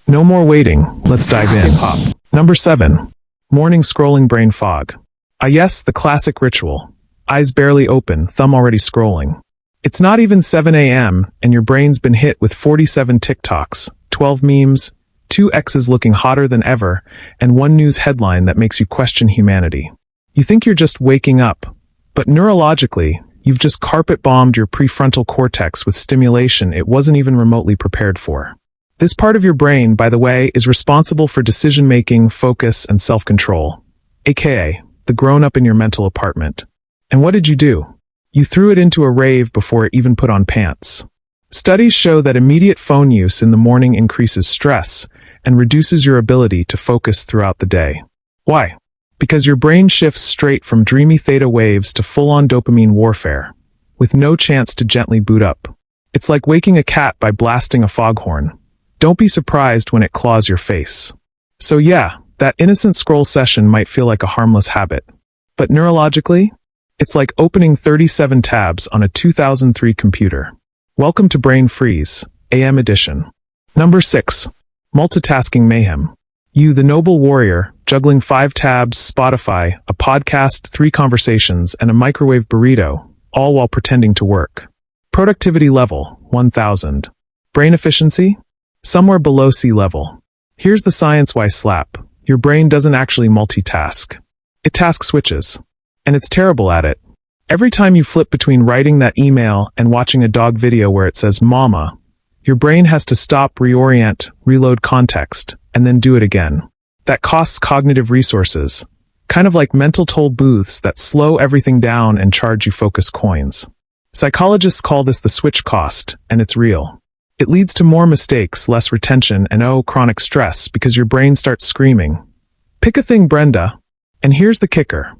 No more waiting, let's dive in. Pop. Number 7. Morning scrolling brain fog. Ah yes, the classic ritual. Eyes barely open, thumb already scrolling. It's not even 7 a.m. and your brain's been hit with 47 TikToks, 12 memes, 2 exes looking hotter than ever, and one news headline that makes you question humanity. You think you're just waking up, but neurologically, you've just carpet-bombed your prefrontal cortex with stimulation it wasn't even remotely prepared for. This part of your brain, by the way, is responsible for decision-making, focus, and self-control, aka the grown-up in your mental apartment. And what did you do? You threw it into a rave before it even put on pants. Studies show that immediate phone use in the morning increases stress and reduces your ability to focus throughout the day. Why? Because your brain shifts straight from dreamy theta waves to full-on dopamine warfare, with no chance to gently boot up. It's like waking a cat by blasting a foghorn. Don't be surprised when it claws your face. So yeah, that innocent scroll session might feel like a harmless habit. But neurologically, it's like opening 37 tabs on a 2003 computer. Welcome to Brain Freeze, AM edition. Number 6. Multitasking Mayhem. You, the noble warrior, juggling 5 tabs, Spotify, a podcast, 3 conversations, and a microwave burrito, all while pretending to work. Productivity level, 1000. Brain efficiency? Somewhere below sea level. Here's the science why slap. Your brain doesn't actually multitask. It task switches. And it's terrible at it. Every time you flip between writing that email and watching a dog video where it says mama, your brain has to stop, reorient, reload context, and then do it again. That costs cognitive resources, kind of like mental toll booths that slow everything down and charge you focus coins. Psychologists call this the switch cost, and it's real. It leads to more mistakes, less retention, and chronic stress because your brain starts screaming, "Pick a thing, Brenda." And here's the kicker.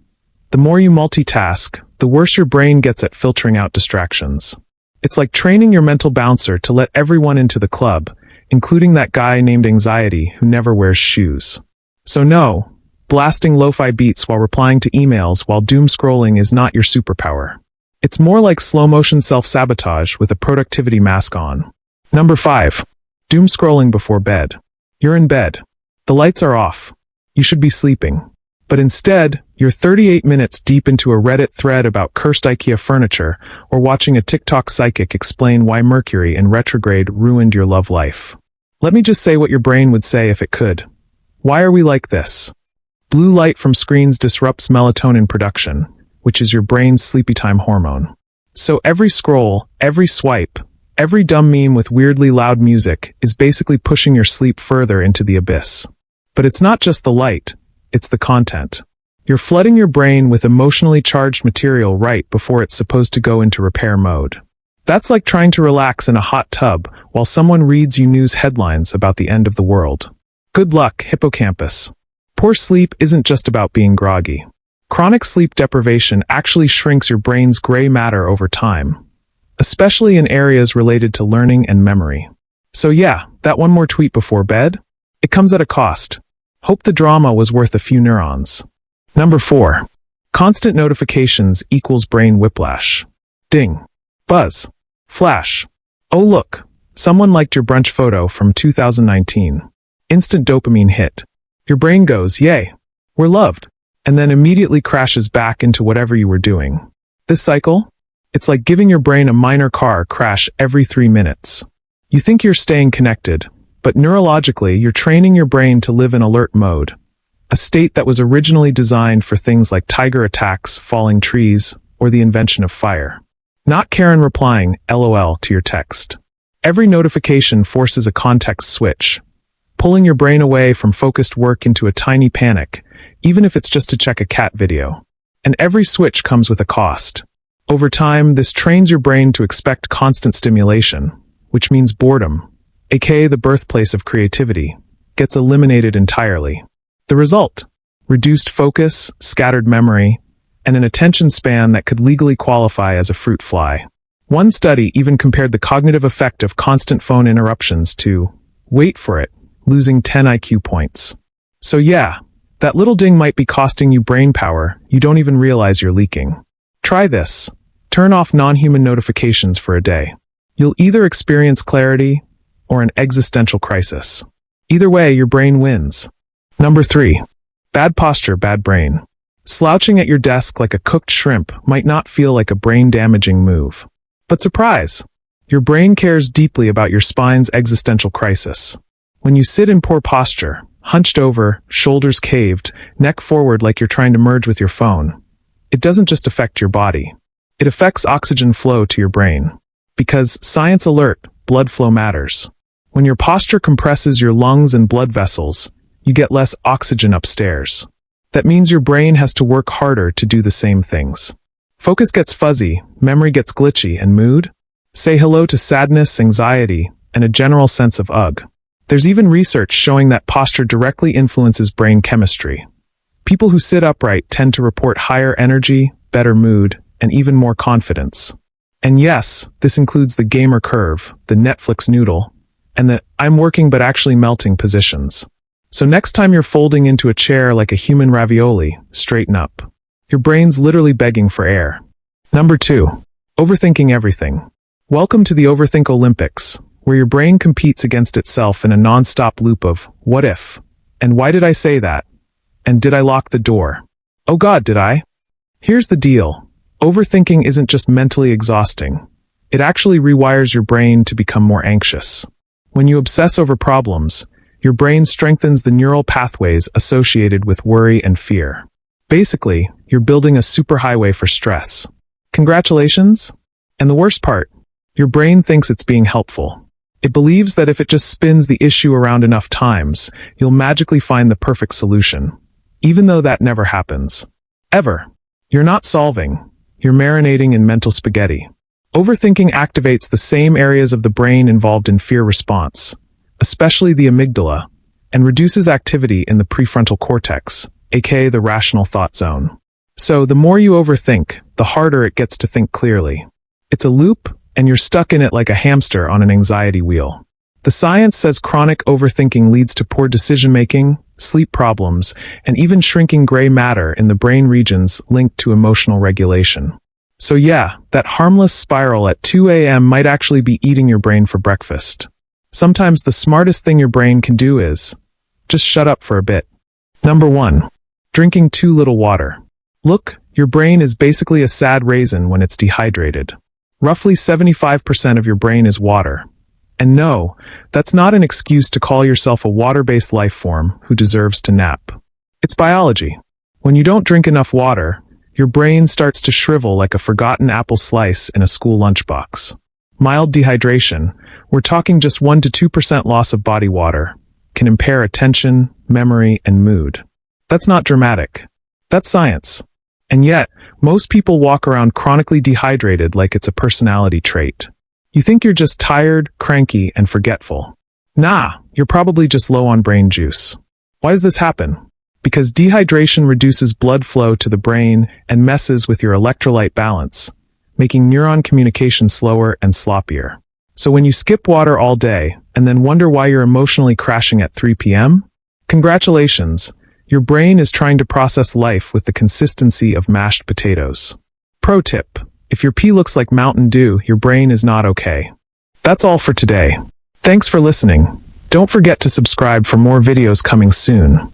The more you multitask, the worse your brain gets at filtering out distractions. It's like training your mental bouncer to let everyone into the club, including that guy named Anxiety who never wears shoes. So no, blasting lo-fi beats while replying to emails while doom scrolling is not your superpower. It's more like slow-motion self-sabotage with a productivity mask on. Number 5. Doom scrolling before bed. You're in bed. The lights are off. You should be sleeping. But instead, you're 38 minutes deep into a Reddit thread about cursed IKEA furniture or watching a TikTok psychic explain why Mercury in retrograde ruined your love life. Let me just say what your brain would say if it could. Why are we like this? Blue light from screens disrupts melatonin production, which is your brain's sleepy time hormone. So every scroll, every swipe, every dumb meme with weirdly loud music is basically pushing your sleep further into the abyss. But it's not just the light, it's the content. You're flooding your brain with emotionally charged material right before it's supposed to go into repair mode. That's like trying to relax in a hot tub while someone reads you news headlines about the end of the world. Good luck, hippocampus. Poor sleep isn't just about being groggy. Chronic sleep deprivation actually shrinks your brain's gray matter over time, especially in areas related to learning and memory. So yeah, that one more tweet before bed? It comes at a cost. Hope the drama was worth a few neurons. Number 4. Constant notifications equals brain whiplash. Ding. Buzz. Flash. Oh look, someone liked your brunch photo from 2019. Instant dopamine hit. Your brain goes, yay, we're loved, and then immediately crashes back into whatever you were doing. This cycle? It's like giving your brain a minor car crash every 3 minutes. You think you're staying connected, but neurologically you're training your brain to live in alert mode, a state that was originally designed for things like tiger attacks, falling trees, or the invention of fire. Not Karen replying LOL to your text. Every notification forces a context switch, pulling your brain away from focused work into a tiny panic, even if it's just to check a cat video. And every switch comes with a cost. Over time, this trains your brain to expect constant stimulation, which means boredom, aka the birthplace of creativity, gets eliminated entirely. The result? Reduced focus, scattered memory, and an attention span that could legally qualify as a fruit fly. One study even compared the cognitive effect of constant phone interruptions to, wait for it, losing 10 IQ points. So yeah, that little ding might be costing you brain power you don't even realize you're leaking. Try this. Turn off non-human notifications for a day. You'll either experience clarity or an existential crisis. Either way, your brain wins. Number 3. Bad posture, bad brain. Slouching at your desk like a cooked shrimp might not feel like a brain-damaging move. But surprise! Your brain cares deeply about your spine's existential crisis. When you sit in poor posture, hunched over, shoulders caved, neck forward like you're trying to merge with your phone, it doesn't just affect your body. It affects oxygen flow to your brain. Because, science alert, blood flow matters. When your posture compresses your lungs and blood vessels, you get less oxygen upstairs. That means your brain has to work harder to do the same things. Focus gets fuzzy, memory gets glitchy, and mood? Say hello to sadness, anxiety, and a general sense of ugh. There's even research showing that posture directly influences brain chemistry. People who sit upright tend to report higher energy, better mood, and even more confidence. And yes, this includes the gamer curve, the Netflix noodle, and the I'm working but actually melting positions. So next time you're folding into a chair like a human ravioli, straighten up. Your brain's literally begging for air. Number 2. Overthinking everything. Welcome to the Overthink Olympics, where your brain competes against itself in a non-stop loop of what if? And why did I say that? And did I lock the door? Oh God, did I? Here's the deal. Overthinking isn't just mentally exhausting. It actually rewires your brain to become more anxious. When you obsess over problems, your brain strengthens the neural pathways associated with worry and fear. Basically, you're building a superhighway for stress. Congratulations? And the worst part, your brain thinks it's being helpful. It believes that if it just spins the issue around enough times, you'll magically find the perfect solution. Even though that never happens. Ever. You're not solving. You're marinating in mental spaghetti. Overthinking activates the same areas of the brain involved in fear response, especially the amygdala, and reduces activity in the prefrontal cortex, aka the rational thought zone. So the more you overthink, the harder it gets to think clearly. It's a loop, and you're stuck in it like a hamster on an anxiety wheel. The science says chronic overthinking leads to poor decision-making, sleep problems, and even shrinking gray matter in the brain regions linked to emotional regulation. So yeah, that harmless spiral at 2 a.m. might actually be eating your brain for breakfast. Sometimes the smartest thing your brain can do is just shut up for a bit. Number 1. Drinking too little water. Look, your brain is basically a sad raisin when it's dehydrated. Roughly 75% of your brain is water. And no, that's not an excuse to call yourself a water-based life form who deserves to nap. It's biology. When you don't drink enough water, your brain starts to shrivel like a forgotten apple slice in a school lunchbox. Mild dehydration, we're talking just 1 to 2% loss of body water, can impair attention, memory, and mood. That's not dramatic. That's science. And yet, most people walk around chronically dehydrated like it's a personality trait. You think you're just tired, cranky, and forgetful. Nah, you're probably just low on brain juice. Why does this happen? Because dehydration reduces blood flow to the brain and messes with your electrolyte balance, making neuron communication slower and sloppier. So when you skip water all day and then wonder why you're emotionally crashing at 3 p.m., congratulations, your brain is trying to process life with the consistency of mashed potatoes. Pro tip: if your pee looks like Mountain Dew, your brain is not okay. That's all for today. Thanks for listening. Don't forget to subscribe for more videos coming soon.